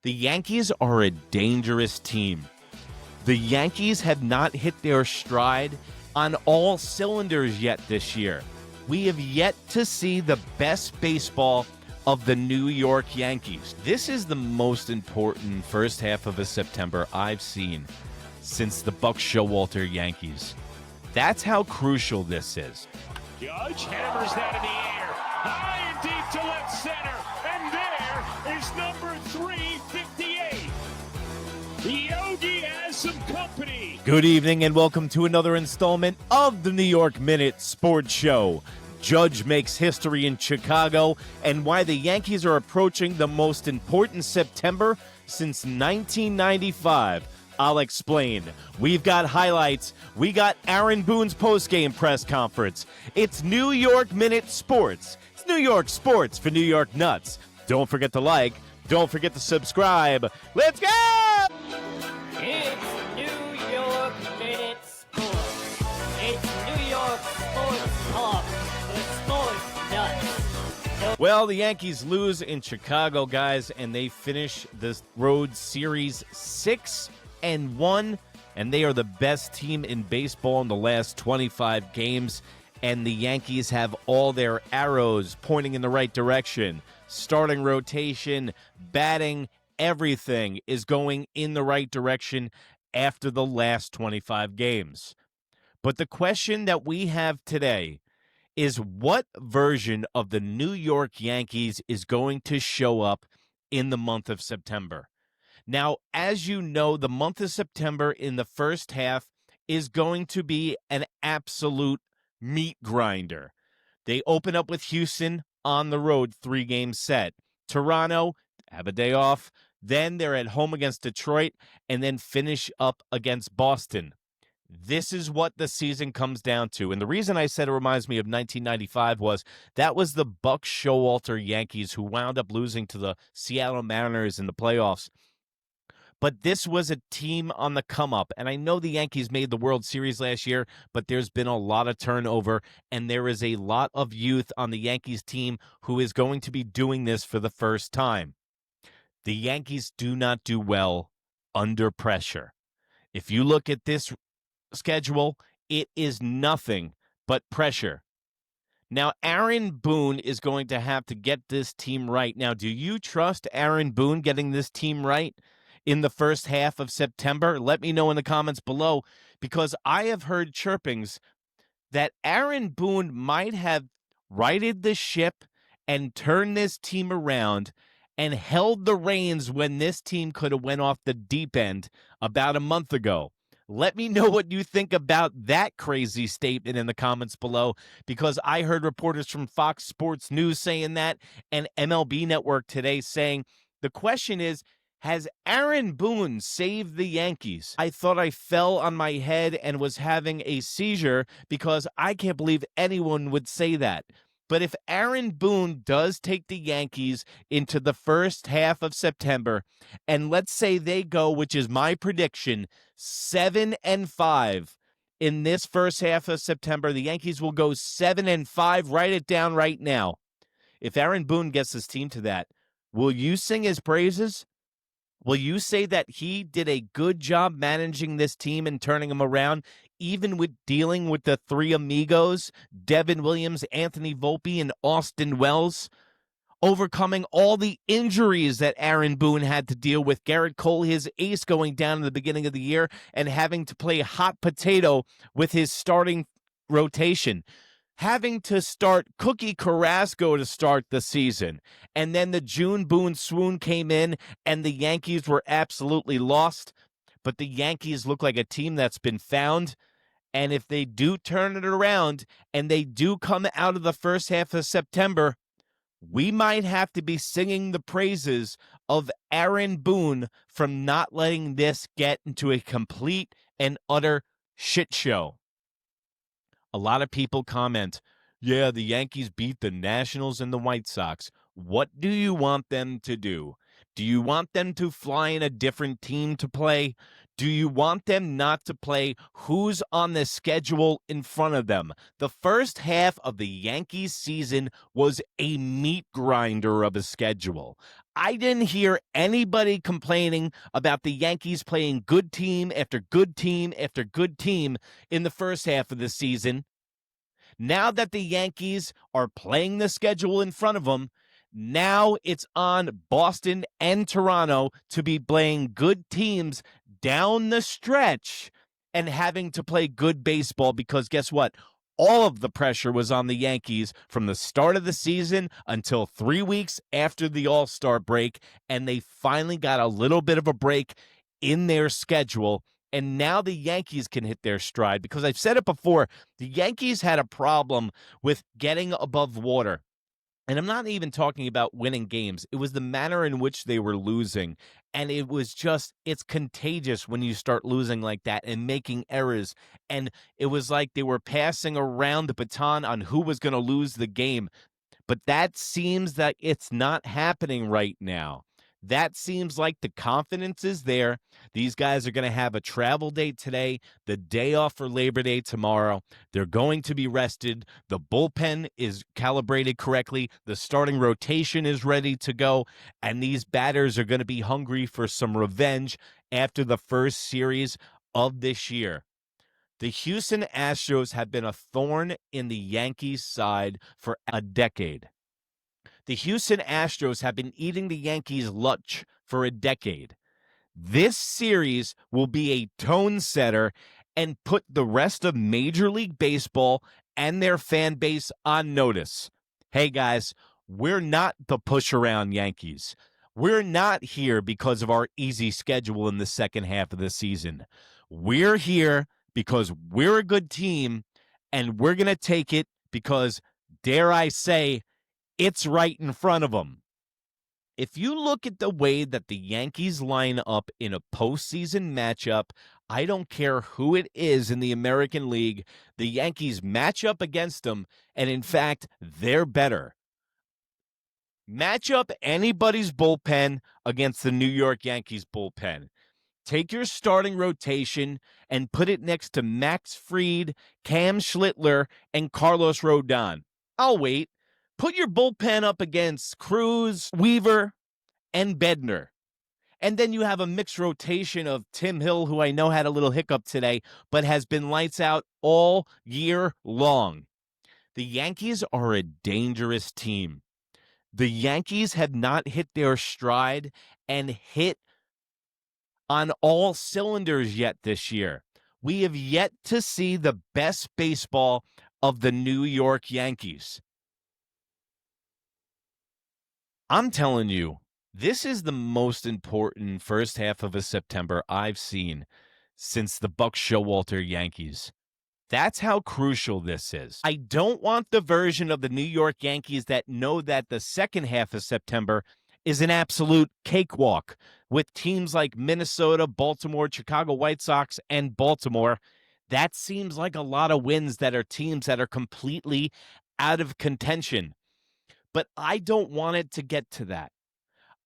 The Yankees are a dangerous team. The Yankees have not hit their stride on all cylinders yet this year. We have yet to see the best baseball of the New York Yankees. This is the most important first half of September I've seen since the Buck Showalter Yankees. That's how crucial this is. Judge hammers that in the air, high and deep to left center, and there is number 358. Yogi has some company. Good evening and welcome to another installment of the New York Minute Sports Show. Judge makes history in Chicago and why the Yankees are approaching the most important September since 1995. I'll explain. We've got highlights. We got Aaron Boone's postgame press conference. It's New York Minute Sports. It's New York Sports for New York Nuts. Don't forget to like. Don't forget to subscribe. Let's go! It's New York Minute Sports. It's New York Sports Talk for Sports Nuts. Well, the Yankees lose in Chicago, guys, and they finish the road series 6-1, and they are the best team in baseball in the last 25 games, and the Yankees have all their arrows pointing in the right direction. Starting rotation, batting, everything is going in the right direction after the last 25 games. But the question that we have today is what version of the New York Yankees is going to show up in the month of September? Now, as you know, the month of September in the first half is going to be an absolute meat grinder. They open up with Houston on the road, 3-game set. Toronto, have a day off. Then they're at home against Detroit and then finish up against Boston. This is what the season comes down to. And the reason I said it reminds me of 1995 was that was the Buck Showalter Yankees who wound up losing to the Seattle Mariners in the playoffs. But this was a team on the come-up, and I know the Yankees made the World Series last year, but there's been a lot of turnover, and there is a lot of youth on the Yankees team who is going to be doing this for the first time. The Yankees do not do well under pressure. If you look at this schedule, it is nothing but pressure. Now, Aaron Boone is going to have to get this team right. Now, do you trust Aaron Boone getting this team right in the first half of September? Let me know in the comments below, because I have heard chirpings that Aaron Boone might have righted the ship and turned this team around and held the reins when this team could have went off the deep end about a month ago. Let me know what you think about that crazy statement in the comments below, because I heard reporters from Fox Sports News saying that and MLB Network today saying the question is, has Aaron Boone saved the Yankees? I thought I fell on my head and was having a seizure because I can't believe anyone would say that. But if Aaron Boone does take the Yankees into the first half of September, and let's say they go, which is my prediction, 7-5 in this first half of September, the Yankees will go 7-5. Write it down right now. If Aaron Boone gets his team to that, will you sing his praises? Will you say that he did a good job managing this team and turning them around, even with dealing with the three amigos, Devin Williams, Anthony Volpe, and Austin Wells, overcoming all the injuries that Aaron Boone had to deal with, Garrett Cole, his ace, going down in the beginning of the year and having to play hot potato with his starting rotation, having to start Cookie Carrasco to start the season. And then the June Boone swoon came in and the Yankees were absolutely lost. But the Yankees look like a team that's been found. And if they do turn it around and they do come out of the first half of September, we might have to be singing the praises of Aaron Boone from not letting this get into a complete and utter shit show. A lot of people comment, yeah, the Yankees beat the Nationals and the White Sox. What do you want them to do? Do you want them to fly in a different team to play? Do you want them not to play who's on the schedule in front of them? The first half of the Yankees season was a meat grinder of a schedule. I didn't hear anybody complaining about the Yankees playing good team after good team after good team in the first half of the season. Now that the Yankees are playing the schedule in front of them, now it's on Boston and Toronto to be playing good teams down the stretch and having to play good baseball, because guess what? All of the pressure was on the Yankees from the start of the season until 3 weeks after the All-Star break, and they finally got a little bit of a break in their schedule. And now the Yankees can hit their stride, because I've said it before, the Yankees had a problem with getting above water. And I'm not even talking about winning games. It was the manner in which they were losing. And it was just, it's contagious when you start losing like that and making errors. And it was like they were passing around the baton on who was going to lose the game. But that seems that it's not happening right now. That seems like the confidence is there. These guys are going to have a travel day today, the day off for Labor Day tomorrow. They're going to be rested. The bullpen is calibrated correctly. The starting rotation is ready to go. And these batters are going to be hungry for some revenge after the first series of this year. The Houston Astros have been a thorn in the Yankees' side for a decade. The Houston Astros have been eating the Yankees' lunch for a decade. This series will be a tone setter and put the rest of Major League Baseball and their fan base on notice. Hey, guys, we're not the push-around Yankees. We're not here because of our easy schedule in the second half of the season. We're here because we're a good team, and we're going to take it because, dare I say, it's right in front of them. If you look at the way that the Yankees line up in a postseason matchup, I don't care who it is in the American League, the Yankees match up against them, and in fact, they're better. Match up anybody's bullpen against the New York Yankees bullpen. Take your starting rotation and put it next to Max Fried, Cam Schlittler, and Carlos Rodon. I'll wait. Put your bullpen up against Cruz, Weaver, and Bednar. And then you have a mixed rotation of Tim Hill, who I know had a little hiccup today, but has been lights out all year long. The Yankees are a dangerous team. The Yankees have not hit their stride and hit on all cylinders yet this year. We have yet to see the best baseball of the New York Yankees. I'm telling you, this is the most important first half of a September I've seen since the Buck Showalter Yankees. That's how crucial this is. I don't want the version of the New York Yankees that know that the second half of September is an absolute cakewalk with teams like Minnesota, Baltimore, Chicago White Sox, and Baltimore. That seems like a lot of wins that are teams that are completely out of contention. But I don't want it to get to that.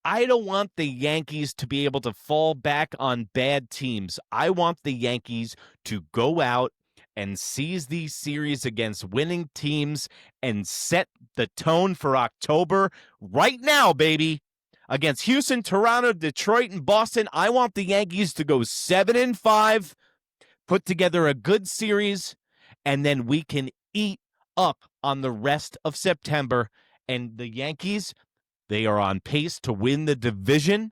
I don't want the Yankees to be able to fall back on bad teams. I want the Yankees to go out and seize these series against winning teams and set the tone for October right now, baby. Against Houston, Toronto, Detroit, and Boston, I want the Yankees to go 7-5, put together a good series, and then we can eat up on the rest of September. And the Yankees, they are on pace to win the division,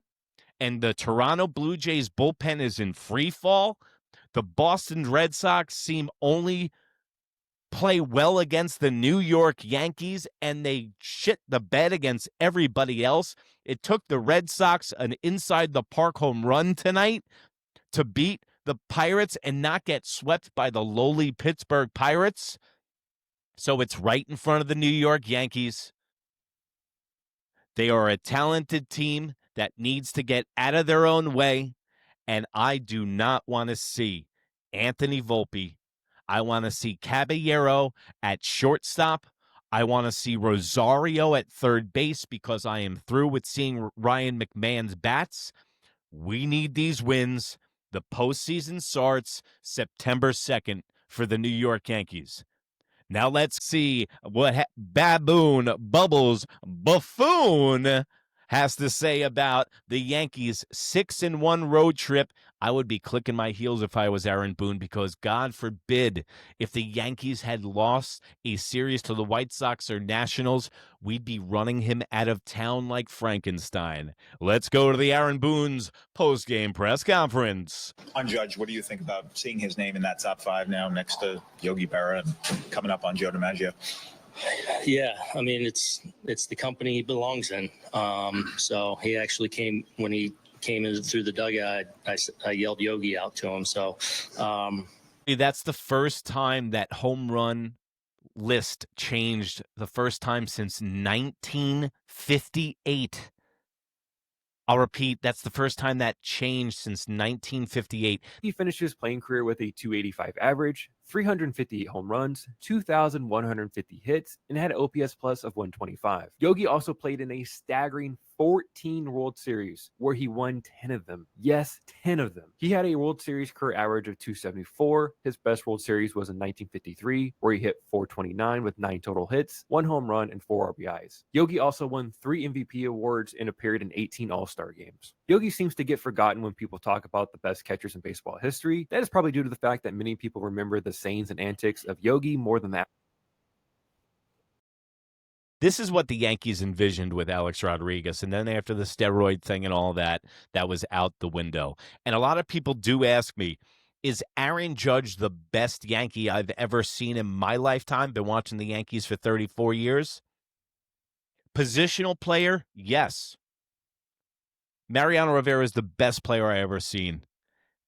and the Toronto Blue Jays bullpen is in free fall. The Boston Red Sox seem only play well against the New York Yankees, and they shit the bed against everybody else. It took the Red Sox an inside-the-park home run tonight to beat the Pirates and not get swept by the lowly Pittsburgh Pirates. So it's right in front of the New York Yankees. They are a talented team that needs to get out of their own way, and I do not want to see Anthony Volpe. I want to see Caballero at shortstop. I want to see Rosario at third base because I am through with seeing Ryan McMahon's bats. We need these wins. The postseason starts September 2nd for the New York Yankees. Now let's see what Baboon Bubbles Buffoon has to say about the Yankees' 6-1 road trip. I would be clicking my heels if I was Aaron Boone, because God forbid if the Yankees had lost a series to the White Sox or Nationals, we'd be running him out of town like Frankenstein. Let's go to the Aaron Boone's post-game press conference. On Judge, what do you think about seeing his name in that top five now next to Yogi Berra and coming up on Joe DiMaggio? Yeah, I mean, it's the company he belongs in. So he actually came when he came in through the dugout. I yelled Yogi out to him. So that's the first time that home run list changed, the first time since 1958. I'll repeat, that's the first time that changed since 1958. He finished his playing career with a 285 average, 358 home runs, 2,150 hits, and had an OPS plus of 125. Yogi also played in a staggering 14 World Series, where he won 10 of them. Yes, 10 of them. He had a World Series career average of 274. His best World Series was in 1953, where he hit 429 with 9 total hits, 1 home run, and 4 RBIs. Yogi also won 3 MVP awards and appeared in 18 All-Star games. Yogi seems to get forgotten when people talk about the best catchers in baseball history. That is probably due to the fact that many people remember the sayings and antics of Yogi more than that. This is what the Yankees envisioned with Alex Rodriguez. And then after the steroid thing and all that, that was out the window. And a lot of people do ask me, is Aaron Judge the best Yankee I've ever seen in my lifetime? Been watching the Yankees for 34 years. Positional player, yes. Mariano Rivera is the best player I ever seen.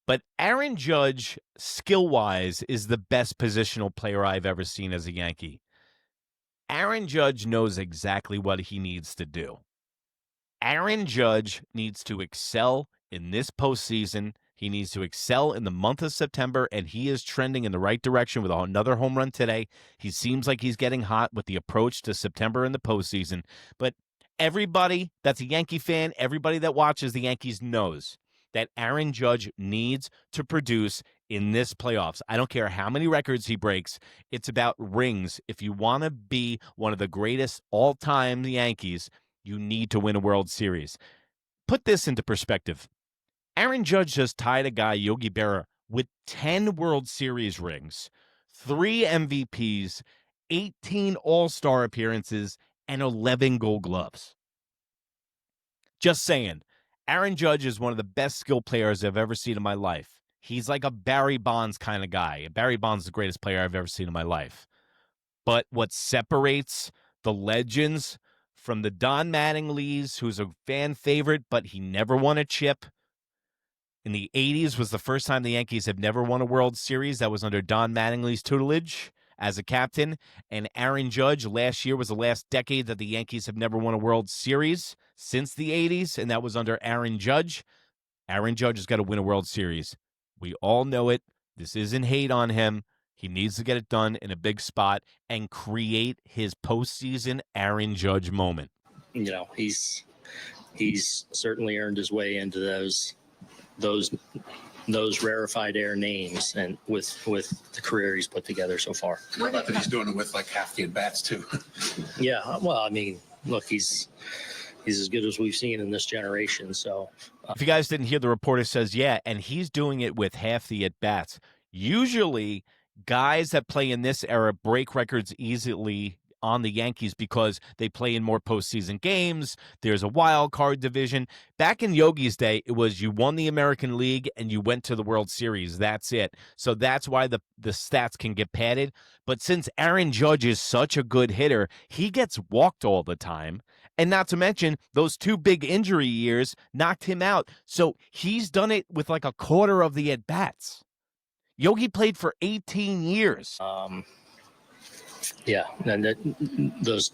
But Aaron Judge, skill-wise, is the best positional player I've ever seen as a Yankee. Aaron Judge knows exactly what he needs to do. Aaron Judge needs to excel in this postseason. He needs to excel in the month of September, and he is trending in the right direction with another home run today. He seems like he's getting hot with the approach to September in the postseason. But everybody that's a Yankee fan, everybody that watches the Yankees knows that Aaron Judge needs to produce in this playoffs. I don't care how many records he breaks. It's about rings. If you want to be one of the greatest all-time Yankees, you need to win a World Series. Put this into perspective. Aaron Judge just tied a guy, Yogi Berra, with 10 World Series rings, 3 MVPs, 18 All-Star appearances, and 11 Gold Gloves. Just saying. Aaron Judge is one of the best skill players I've ever seen in my life. He's like a Barry Bonds kind of guy. Barry Bonds is the greatest player I've ever seen in my life. But what separates the legends from the Don Mattingleys, who's a fan favorite, but he never won a chip. In the 80s was the first time the Yankees have never won a World Series. That was under Don Mattingly's tutelage as a captain. And Aaron Judge, last year was the last decade that the Yankees have never won a World Series since the 80s, and that was under Aaron Judge. Aaron Judge has got to win a World Series. We all know it. This isn't hate on him. He needs to get it done in a big spot and create his postseason Aaron Judge moment. You know, he's certainly earned his way into those rarefied air names, and with the career he's put together so far. What about that he's doing it with like half the at-bats too? Yeah, well, I mean, look, he's as good as we've seen in this generation. So if you guys didn't hear, the reporter says, yeah, and he's doing it with half the at-bats. Usually, guys that play in this era break records easily on the Yankees because they play in more postseason games. There's a wild card division. Back in Yogi's day, it was you won the American League and you went to the World Series. That's it. So that's why the stats can get padded. But since Aaron Judge is such a good hitter, he gets walked all the time. And not to mention, those 2 big injury years knocked him out. So he's done it with like a quarter of the at-bats. Yogi played for 18 years. Yeah, and those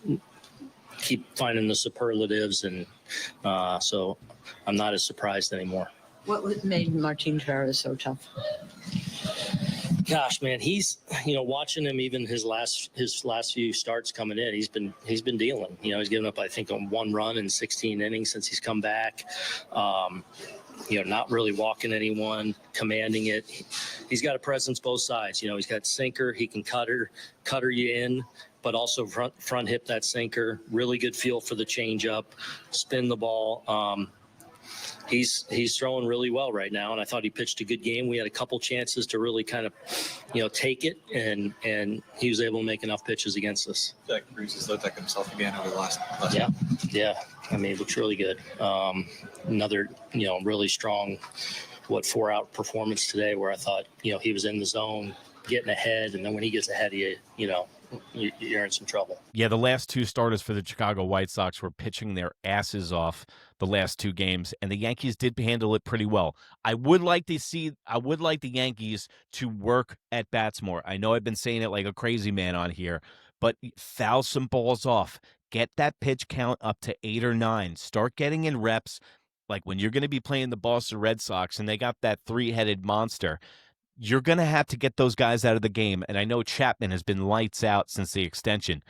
keep finding the superlatives, and so I'm not as surprised anymore. What made Martin Tavares so tough? Gosh, man, he's, watching him, even his last few starts coming in, he's been dealing. He's given up, I think, on 1 run in 16 innings since he's come back. not really walking anyone, commanding it. He's got a presence both sides. He's got sinker. He can cutter you in, but also front hip that sinker. Really good feel for the changeup, spin the ball. He's throwing really well right now, and I thought he pitched a good game. We had a couple chances to really kind of, take it, and he was able to make enough pitches against us. Jack Bruce has looked like himself again over the last Yeah. I mean, it looks really good. Another, really strong, 4-out performance today where I thought, he was in the zone, getting ahead, and then when he gets ahead of you, you're in some trouble. Yeah, the last two starters for the Chicago White Sox were pitching their asses off the last two games, and the Yankees did handle it pretty well. I would like the Yankees to work at bats more. I know I've been saying it like a crazy man on here, but foul some balls off. Get that pitch count up to 8 or 9. Start getting in reps. Like when you're going to be playing the Boston Red Sox and they got that 3-headed monster, you're going to have to get those guys out of the game. And I know Chapman has been lights out since the extension,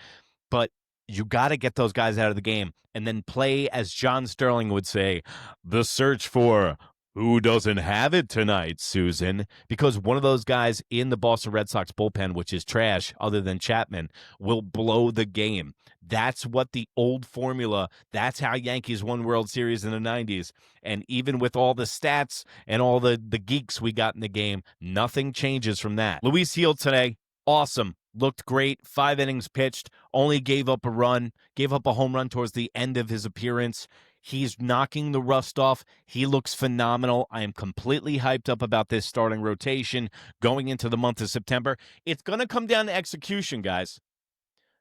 but you got to get those guys out of the game and then play, as John Sterling would say, the search for who doesn't have it tonight, Susan, because one of those guys in the Boston Red Sox bullpen, which is trash other than Chapman, will blow the game. That's what the old formula, that's how Yankees won World Series in the 90s. And even with all the stats and all the geeks we got in the game, nothing changes from that. Luis Gil today, awesome. Looked great. 5 innings pitched, only gave up a home run towards the end of his appearance. He's knocking the rust off. He looks phenomenal. I am completely hyped up about this starting rotation going into the month of September. It's going to come down to execution, guys.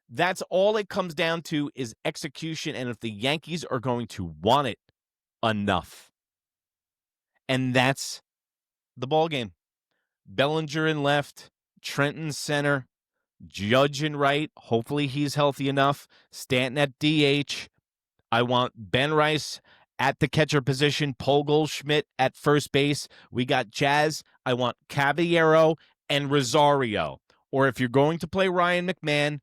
That's all it comes down to is execution, and if the Yankees are going to want it enough. And that's the ball game. Bellinger in left, Trenton center, Judge in right. Hopefully he's healthy enough. Stanton at DH. I want Ben Rice at the catcher position, Paul Goldschmidt at first base. We got Jazz. I want Caballero and Rosario. Or if you're going to play Ryan McMahon,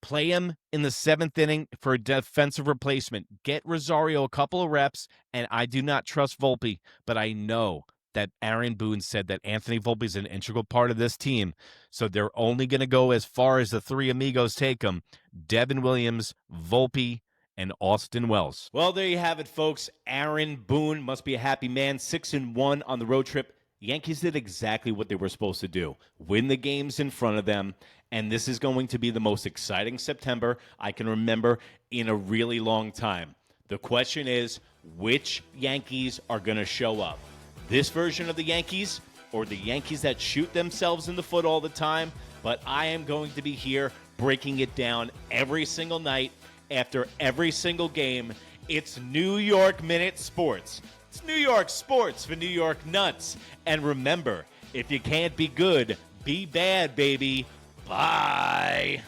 play him in the 7th inning for a defensive replacement. Get Rosario a couple of reps, and I do not trust Volpe, but I know that Aaron Boone said that Anthony Volpe is an integral part of this team, so they're only going to go as far as the three amigos take them, Devin Williams, Volpe, and Austin Wells. Well, there you have it, folks. Aaron Boone must be a happy man. 6-1 on the road trip. The Yankees did exactly what they were supposed to do. Win the games in front of them, and this is going to be the most exciting September I can remember in a really long time. The question is, which Yankees are going to show up? This version of the Yankees or the Yankees that shoot themselves in the foot all the time? But I am going to be here breaking it down every single night after every single game. It's New York Minute Sports. It's New York sports for New York nuts. And remember, if you can't be good, be bad, baby. Bye.